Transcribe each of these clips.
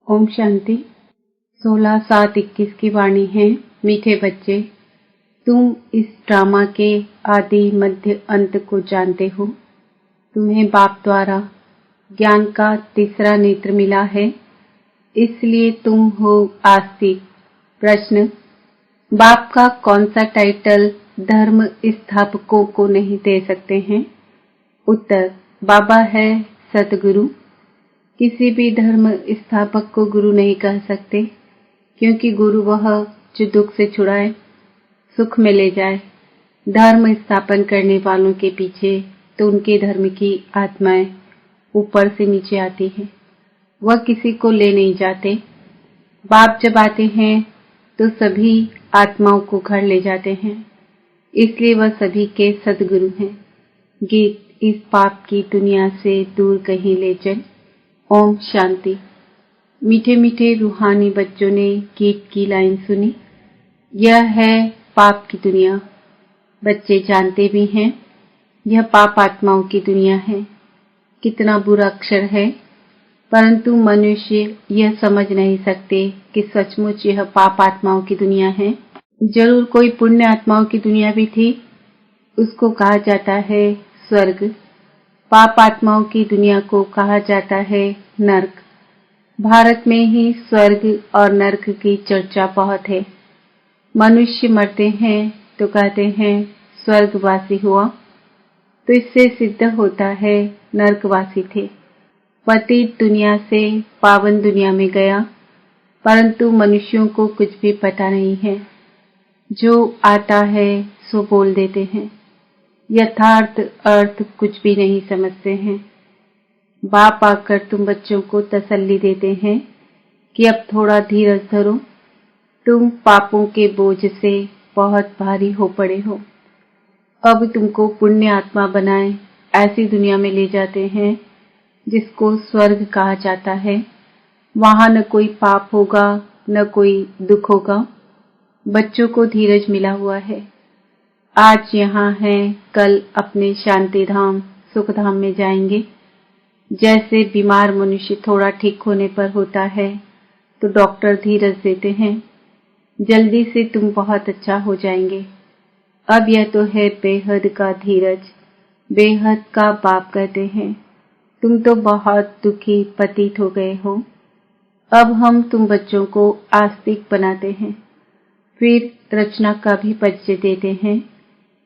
ओम शांति। 16/7/21 की वाणी है। मीठे बच्चे, तुम इस ड्रामा के आदि मध्य अंत को जानते हो। तुम्हें बाप द्वारा ज्ञान का तीसरा नेत्र मिला है, इसलिए तुम हो आस्तिक। प्रश्न: बाप का कौन सा टाइटल धर्म स्थापकों को नहीं दे सकते हैं? उत्तर: बाबा है सतगुरु। किसी भी धर्म स्थापक को गुरु नहीं कह सकते, क्योंकि गुरु वह जो दुख से छुड़ाए, सुख में ले जाए। धर्म स्थापन करने वालों के पीछे तो उनके धर्म की आत्माएं ऊपर से नीचे आती हैं, वह किसी को ले नहीं जाते। बाप जब आते हैं तो सभी आत्माओं को घर ले जाते हैं, इसलिए वह सभी के सदगुरु हैं। गीत: इस पाप की दुनिया से दूर कहीं ले चल। ओम शांति। मीठे मीठे रूहानी बच्चों ने गीत की लाइन सुनी। यह है पाप की दुनिया। बच्चे जानते भी हैं यह पाप आत्माओं की दुनिया है। कितना बुरा अक्षर है, परंतु मनुष्य यह समझ नहीं सकते कि सचमुच यह पाप आत्माओं की दुनिया है। जरूर कोई पुण्य आत्माओं की दुनिया भी थी, उसको कहा जाता है स्वर्ग। पाप आत्माओं की दुनिया को कहा जाता है नरक। भारत में ही स्वर्ग और नरक की चर्चा बहुत है। मनुष्य मरते हैं तो कहते हैं स्वर्गवासी हुआ, तो इससे सिद्ध होता है नरकवासी थे। पतित दुनिया से पावन दुनिया में गया, परंतु मनुष्यों को कुछ भी पता नहीं है। जो आता है सो बोल देते हैं, यथार्थ अर्थ कुछ भी नहीं समझते हैं। बाप आकर तुम बच्चों को तसल्ली देते हैं कि अब थोड़ा धीरज धरो, तुम पापों के बोझ से बहुत भारी हो पड़े हो। अब तुमको पुण्य आत्मा बनाए ऐसी दुनिया में ले जाते हैं जिसको स्वर्ग कहा जाता है। वहां न कोई पाप होगा, न कोई दुख होगा। बच्चों को धीरज मिला हुआ है। आज यहाँ हैं, कल अपने शांति धाम सुख धाम में जाएंगे। जैसे बीमार मनुष्य थोड़ा ठीक होने पर होता है तो डॉक्टर धीरज देते हैं, जल्दी से तुम बहुत अच्छा हो जाएंगे। अब यह तो है बेहद का धीरज। बेहद का बाप कहते हैं तुम तो बहुत दुखी पतित हो गए हो। अब हम तुम बच्चों को आस्तिक बनाते हैं, फिर रचना का भी परिचय देते हैं।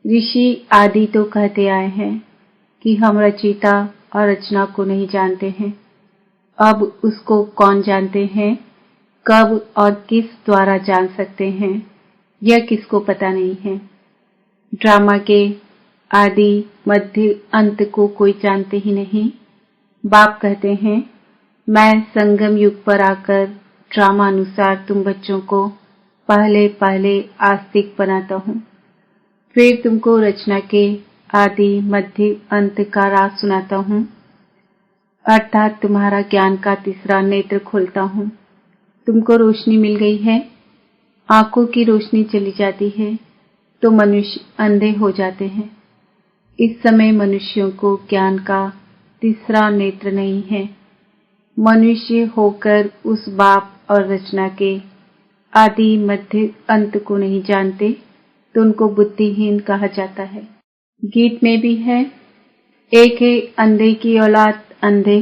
ऋषि आदि तो कहते आए हैं कि हम रचिता और रचना को नहीं जानते हैं। अब उसको कौन जानते हैं, कब और किस द्वारा जान सकते हैं, यह किसको पता नहीं है। ड्रामा के आदि मध्य अंत को कोई जानते ही नहीं। बाप कहते हैं मैं संगम युग पर आकर ड्रामा अनुसार तुम बच्चों को पहले पहले आस्तिक बनाता हूँ, फिर तुमको रचना के आदि मध्य अंत का राज सुनाता हूँ, अर्थात तुम्हारा ज्ञान का तीसरा नेत्र खोलता हूँ। तुमको रोशनी मिल गई है, आंखों की रोशनी चली जाती है तो मनुष्य अंधे हो जाते हैं। इस समय मनुष्यों को ज्ञान का तीसरा नेत्र नहीं है। मनुष्य होकर उस बाप और रचना के आदि मध्य अंत को नहीं जानते, तो उनको बुद्धिहीन कहा जाता है। गीत में भी है, एक है अंधे की औलाद अंधे,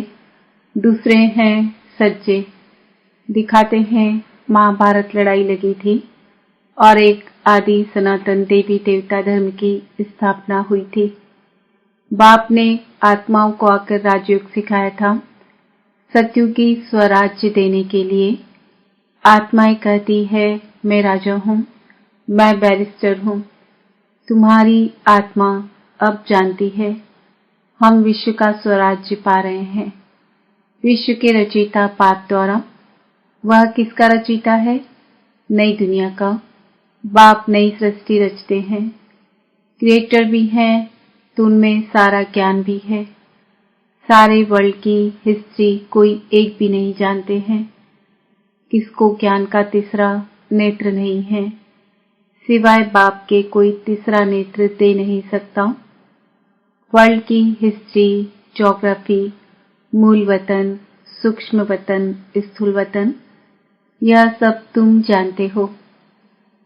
दूसरे हैं सज्जे। दिखाते हैं महाभारत लड़ाई लगी थी और एक आदि सनातन देवी देवता धर्म की स्थापना हुई थी। बाप ने आत्माओं को आकर राजयोग सिखाया था, सत्युगी स्वराज्य देने के लिए। आत्माएं कहती है मैं राजा हूँ, मैं बैरिस्टर हूँ। तुम्हारी आत्मा अब जानती है हम विश्व का स्वराज्य पा रहे हैं। विश्व के रचयिता बाप द्वारा। वह किसका रचयिता है? नई दुनिया का। बाप नई सृष्टि रचते हैं, क्रिएटर भी हैं, तो उनमें सारा ज्ञान भी है। सारे वर्ल्ड की हिस्ट्री कोई एक भी नहीं जानते हैं। किसको ज्ञान का तीसरा नेत्र नहीं है, सिवाय बाप के कोई तीसरा नेत्र दे नहीं सकता। वर्ल्ड की हिस्ट्री, ज्योग्राफी, मूल वतन, सूक्ष्म वतन, स्थूल वतन, यह सब तुम जानते हो।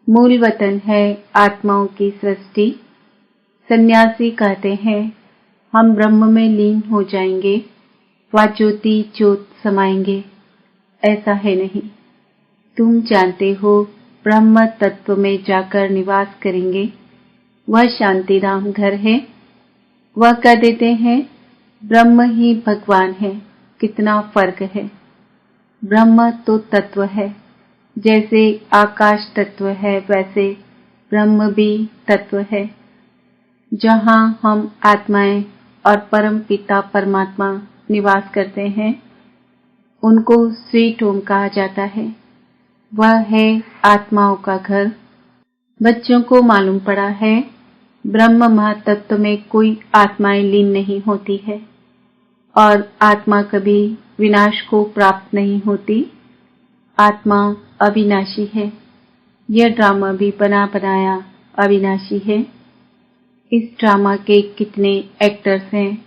मूल वतन है आत्माओं की सृष्टि। सन्यासी कहते हैं हम ब्रह्म में लीन हो जाएंगे व ज्योति ज्योत समाएंगे। ऐसा है नहीं। तुम जानते हो ब्रह्म तत्व में जाकर निवास करेंगे, वह शांतिधाम घर है। वह कह देते हैं ब्रह्म ही भगवान है। कितना फर्क है। ब्रह्म तो तत्व है, जैसे आकाश तत्व है वैसे ब्रह्म भी तत्व है। जहाँ हम आत्माएं और परम पिता परमात्मा निवास करते हैं, उनको स्वीट होम कहा जाता है। वह है आत्माओं का घर। बच्चों को मालूम पड़ा है ब्रह्म महातत्व में कोई आत्माएं लीन नहीं होती है और आत्मा कभी विनाश को प्राप्त नहीं होती। आत्मा अविनाशी है। यह ड्रामा भी बना बनाया अविनाशी है। इस ड्रामा के कितने एक्टर्स हैं।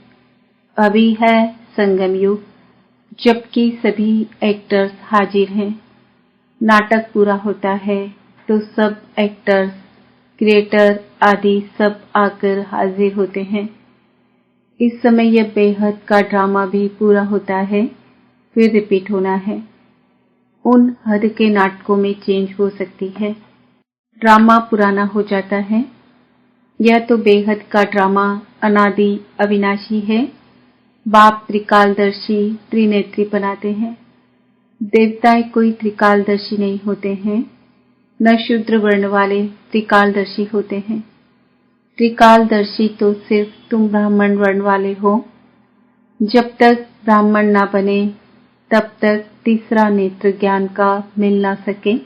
अभी है संगम युग, जबकि सभी एक्टर्स हाजिर हैं। नाटक पूरा होता है तो सब एक्टर्स, क्रिएटर आदि सब आकर हाजिर होते हैं। इस समय यह बेहद का ड्रामा भी पूरा होता है, फिर रिपीट होना है। उन हद के नाटकों में चेंज हो सकती है। ड्रामा पुराना हो जाता है। यह तो बेहद का ड्रामा अनादि अविनाशी है। बाप त्रिकालदर्शी त्रिनेत्री बनाते हैं। देवताएं कोई त्रिकालदर्शी नहीं होते हैं, न शूद्र वर्ण वाले त्रिकालदर्शी होते हैं। त्रिकालदर्शी तो सिर्फ तुम ब्राह्मण वर्ण वाले हो। जब तक ब्राह्मण ना बने तब तक तीसरा नेत्र ज्ञान का मिल ना सके।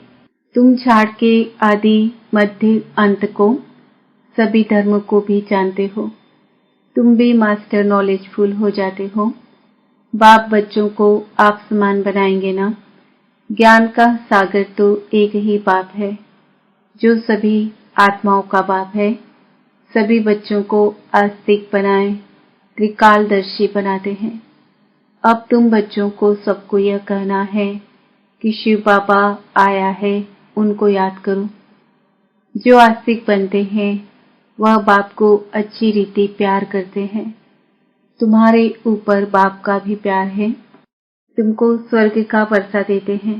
तुम झाड़ के आदि मध्य अंत को, सभी धर्म को भी जानते हो। तुम भी मास्टर नॉलेजफुल हो जाते हो। बाप बच्चों को आप समान बनाएंगे ना। ज्ञान का सागर तो एक ही बाप है, जो सभी आत्माओं का बाप है। सभी बच्चों को आस्तिक बनाए, त्रिकालदर्शी बनाते हैं। अब तुम बच्चों को सबको यह कहना है कि शिव बाबा आया है, उनको याद करो। जो आस्तिक बनते हैं वह बाप को अच्छी रीति प्यार करते हैं। तुम्हारे ऊपर बाप का भी प्यार है। तुमको स्वर्ग का वर्षा देते हैं।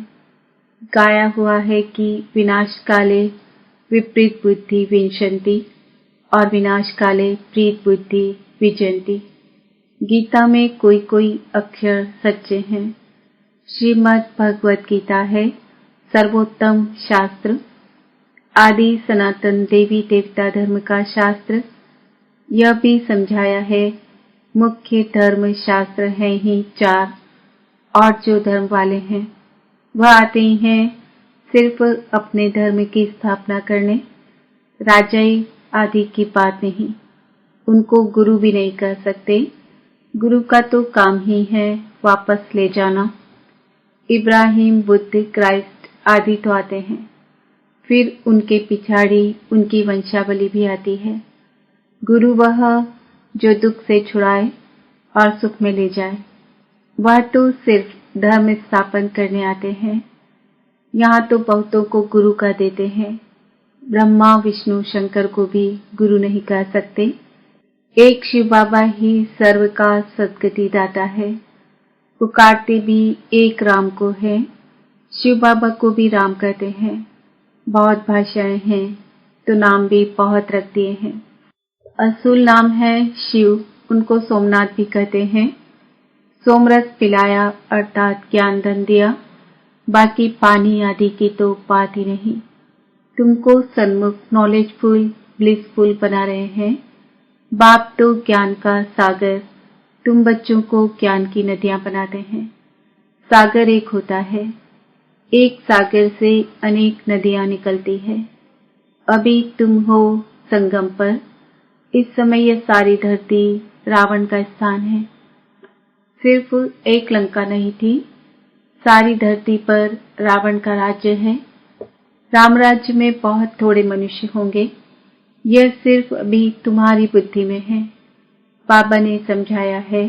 गाया हुआ है कि विनाश काले विपरीत बुद्धि विंशन्ति और विनाश काले प्रीत बुद्धि विजयन्ति। गीता में कोई कोई अक्षर सच्चे हैं। श्रीमद् भगवत गीता है सर्वोत्तम शास्त्र, आदि सनातन देवी देवता धर्म का शास्त्र। यह भी समझाया है मुख्य धर्म शास्त्र हैं ही 4, और जो धर्म वाले हैं वह आते ही हैं सिर्फ अपने धर्म की स्थापना करने। राजाई आदि की बात नहीं। उनको गुरु भी नहीं कह सकते। गुरु का तो काम ही है वापस ले जाना। इब्राहिम, बुद्ध, क्राइस्ट आदि तो आते हैं, फिर उनके पिछाड़ी उनकी वंशावली भी आती है। गुरु वह जो दुख से छुड़ाए और सुख में ले जाए। वह तो सिर्फ धर्म स्थापन करने आते हैं। यहाँ तो बहुतों को गुरु कह देते हैं। ब्रह्मा, विष्णु, शंकर को भी गुरु नहीं कह सकते। एक शिव बाबा ही सर्व का सद्गति दाता है। पुकारते भी एक राम को है। शिव बाबा को भी राम कहते हैं। बहुत भाषाएं हैं तो नाम भी बहुत रख दिए हैं। असुल नाम है शिव, उनको सोमनाथ भी कहते हैं। सोमरस पिलाया अर्थात ज्ञान धन दिया, बाकी पानी आदि की तो बात ही नहीं। तुमको सन्मुख, नॉलेजफुल, ब्लिसफुल बना रहे हैं। बाप तो ज्ञान का सागर, तुम बच्चों को ज्ञान की नदियां बनाते हैं। सागर एक होता है, एक सागर से अनेक नदियां निकलती है। अभी तुम हो संगम पर। इस समय यह सारी धरती रावण का स्थान है। सिर्फ एक लंका नहीं थी, सारी धरती पर रावण का राज्य है। राम राज्य में बहुत थोड़े मनुष्य होंगे। यह सिर्फ अभी तुम्हारी बुद्धि में है। बाबा ने समझाया है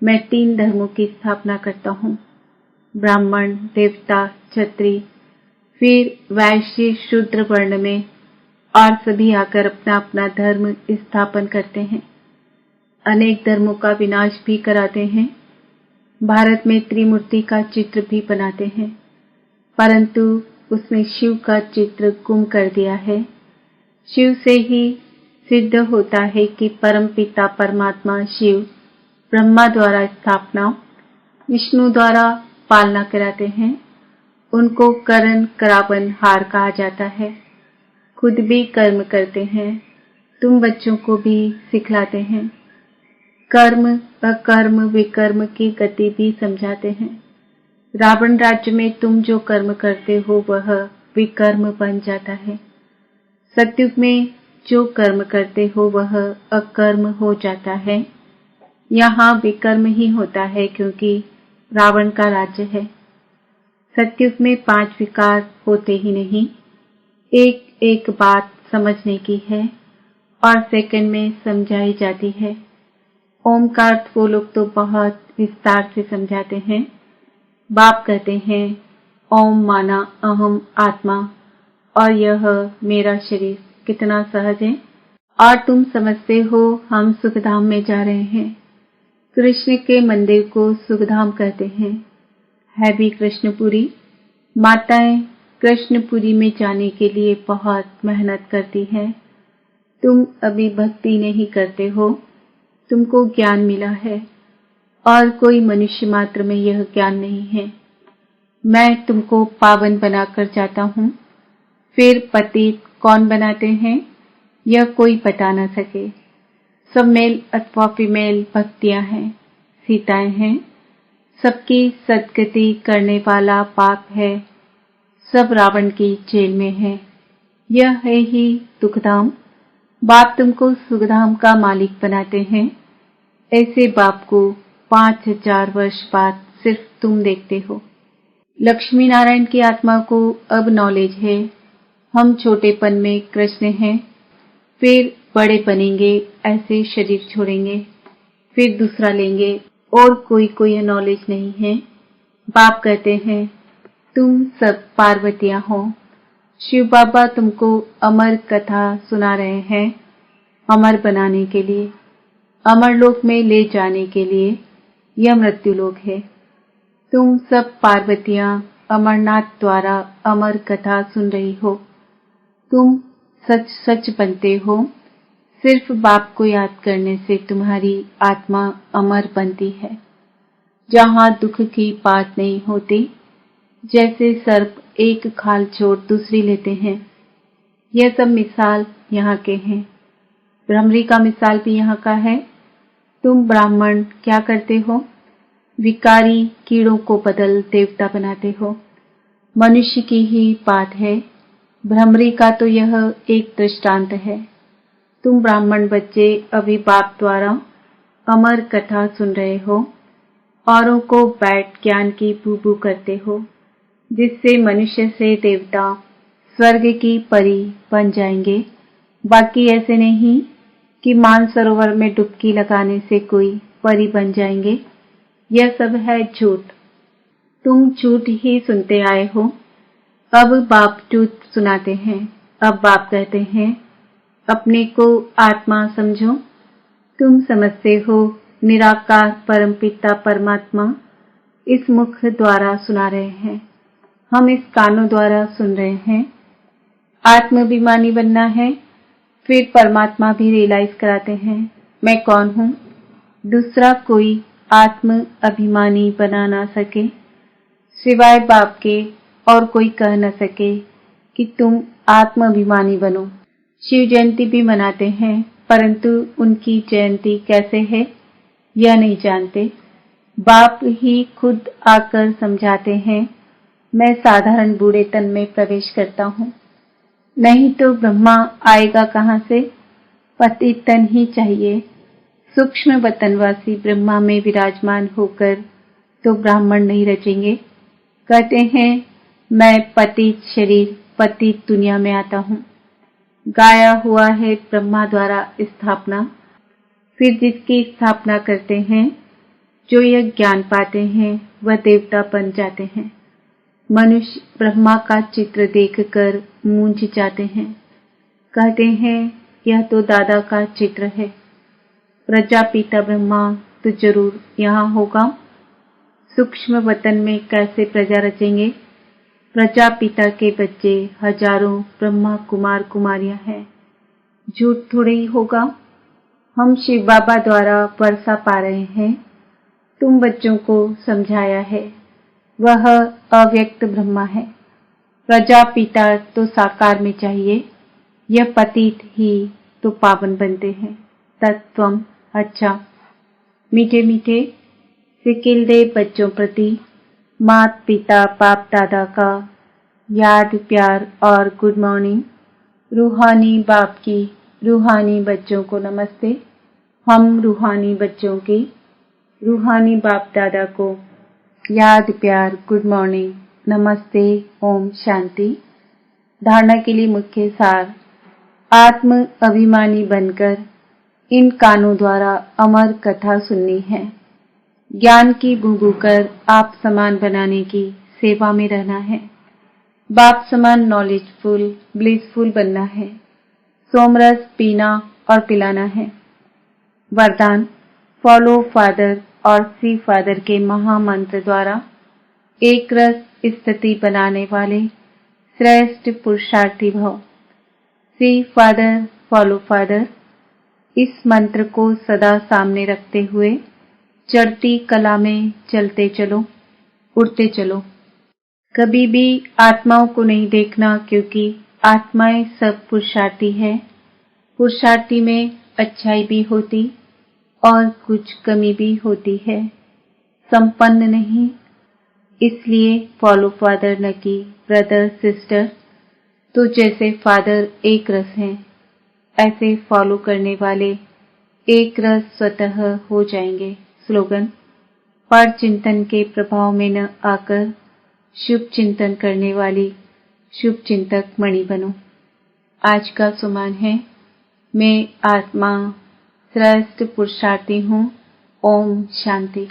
मैं 3 धर्मों की स्थापना करता हूँ, ब्राह्मण, देवता, क्षत्रिय, फिर वैश्य, शूद्र वर्ण में, और सभी आकर अपना अपना धर्म स्थापन करते हैं। अनेक धर्मों का विनाश भी कराते हैं। भारत में त्रिमूर्ति का चित्र भी बनाते हैं, परंतु उसमें शिव का चित्र गुम कर दिया है। शिव से ही सिद्ध होता है कि परम पिता परमात्मा शिव ब्रह्मा द्वारा स्थापना, विष्णु द्वारा पालना कराते हैं। उनको करण करावन हार कहा जाता है। खुद भी कर्म करते हैं, तुम बच्चों को भी सिखलाते हैं। कर्म, अकर्म, विकर्म की गति भी समझाते हैं। रावण राज्य में तुम जो कर्म करते हो वह विकर्म बन जाता है। सतयुग में जो कर्म करते हो वह अकर्म हो जाता है। यहाँ विकर्म ही होता है क्योंकि रावण का राज्य है। सतयुग में 5 विकार होते ही नहीं। एक एक बात समझने की है और सेकंड में समझाई जाती है। ओम का अर्थ वो लोग तो बहुत विस्तार से समझाते हैं। बाप कहते हैं ओम माना अहम आत्मा और यह मेरा शरीर, कितना सहज है। और तुम समझते हो हम सुखधाम में जा रहे हैं। कृष्ण के मंदिर को सुखधाम कहते हैं, है भी कृष्णपुरी। माताएं कृष्णपुरी में जाने के लिए बहुत मेहनत करती हैं। तुम अभी भक्ति नहीं करते हो, तुमको ज्ञान मिला है और कोई मनुष्य मात्र में यह ज्ञान नहीं है। मैं तुमको पावन बनाकर जाता हूँ, फिर पतित कौन बनाते हैं यह कोई बता न सके। सब मेल अथवा फीमेल भक्तियां हैं, सीताएं हैं। सबकी सद्गति करने वाला पाप है, सब रावण की जेल में है। यह है ही दुखधाम। बाप तुमको सुखधाम का मालिक बनाते हैं। ऐसे बाप को 5000 वर्ष बाद सिर्फ तुम देखते हो। लक्ष्मी नारायण की आत्मा को अब नॉलेज है। हम छोटेपन में कृष्ण हैं, फिर बड़े बनेंगे, ऐसे शरीर छोड़ेंगे, फिर दूसरा लेंगे और कोई यह नॉलेज नहीं है। बाप कहते हैं तुम सब पार्वतियां हो। शिव बाबा तुमको अमर कथा सुना रहे हैं, अमर बनाने के लिए, अमर लोक में ले जाने के लिए। यह मृत्यु लोक है। तुम सब पार्वतियां अमरनाथ द्वारा अमर कथा सुन रही हो। तुम सच सच बनते हो। सिर्फ बाप को याद करने से तुम्हारी आत्मा अमर बनती है, जहाँ दुख की बात नहीं होती। जैसे सर्प एक खाल छोड़ दूसरी लेते हैं। यह सब मिसाल यहाँ के हैं। भ्रमरी का मिसाल भी यहाँ का है। तुम ब्राह्मण क्या करते हो? विकारी कीड़ों को बदल देवता बनाते हो। मनुष्य की ही बात है। भ्रमरी का तो यह एक दृष्टांत है। तुम ब्राह्मण बच्चे अभी बाप द्वारा अमर कथा सुन रहे हो। औरों को बैठ ज्ञान की बूबू करते हो, जिससे मनुष्य से देवता, स्वर्ग की परी बन जाएंगे। बाकी ऐसे नहीं कि मानसरोवर में डुबकी लगाने से कोई परी बन जाएंगे। यह सब है झूठ। तुम झूठ ही सुनते आए हो। अब बाप झूठ सुनाते हैं। अब बाप कहते हैं अपने को आत्मा समझो। तुम समझते हो निराकार परमपिता परमात्मा इस मुख द्वारा सुना रहे हैं, हम इस कानों द्वारा सुन रहे हैं। आत्माभिमानी बनना है, फिर परमात्मा भी रियलाइज कराते हैं मैं कौन हूँ। दूसरा कोई आत्म अभिमानी बना ना सके, सिवाय बाप के और कोई कह न सके कि तुम आत्म अभिमानी बनो। शिव जयंती भी मनाते हैं, परंतु उनकी जयंती कैसे है यह नहीं जानते। बाप ही खुद आकर समझाते हैं मैं साधारण बूढ़े तन में प्रवेश करता हूँ, नहीं तो ब्रह्मा आएगा कहाँ से। पतित तन ही चाहिए। सूक्ष्म वतनवासी ब्रह्मा में विराजमान होकर तो ब्राह्मण नहीं रचेंगे। कहते हैं मैं पतित शरीर पतित दुनिया में आता हूँ। गाया हुआ है ब्रह्मा द्वारा स्थापना। फिर जिसकी स्थापना करते हैं जो यह ज्ञान पाते हैं वह देवता बन जाते हैं। मनुष्य ब्रह्मा का चित्र देखकर मूंझ जाते हैं, कहते हैं यह तो दादा का चित्र है। प्रजापिता ब्रह्मा तो जरूर यहाँ होगा। सूक्ष्म वतन में कैसे प्रजा रचेंगे? प्रजापिता के बच्चे हजारों ब्रह्मा कुमार कुमारियां हैं, झूठ थोड़े ही होगा। हम शिव बाबा द्वारा वर्षा पा रहे हैं। तुम बच्चों को समझाया है, वह अव्यक्त ब्रह्मा है। प्रजापिता तो साकार में चाहिए, यह पतित ही तो पावन बनते हैं। तत्वम। अच्छा, मीठे मीठे सिकिलदे बच्चों प्रति मात पिता बाप दादा का याद प्यार और गुड मॉर्निंग। रूहानी बाप की रूहानी बच्चों को नमस्ते। हम रूहानी बच्चों की रूहानी बाप दादा को याद प्यार गुड मॉर्निंग नमस्ते ओम शांति। धारणा के लिए मुख्य सार। आत्म अभिमानी बनकर इन कानों द्वारा अमर कथा सुननी है। ज्ञान की बूंबू कर आप समान बनाने की सेवा में रहना है। बाप समान नॉलेजफुल ब्लिसफुल बनना है। सोमरस पीना और पिलाना है। वरदान। फॉलो फादर और सी फादर के महामंत्र द्वारा एक रस स्थिति बनाने वाले श्रेष्ठ पुरुषार्थी भव। सी फादर फॉलो फादर, इस मंत्र को सदा सामने रखते हुए चढ़ती कला में चलते चलो, उड़ते चलो। कभी भी आत्माओं को नहीं देखना, क्योंकि आत्माएं सब पुरुषार्थी है। पुरुषार्थी में अच्छाई भी होती और कुछ कमी भी होती है, संपन्न नहीं। इसलिए फॉलो फादर न कि ब्रदर सिस्टर। तो जैसे फादर एक रस हैं, ऐसे फॉलो करने वाले एक रस स्वतः हो जाएंगे। स्लोगन। पर चिंतन के प्रभाव में न आकर शुभ चिंतन करने वाली शुभ चिंतक मणि बनो। आज का सुमान है, मैं आत्मा श्रेष्ठ पुरुषार्थी हूँ। ओम शांति।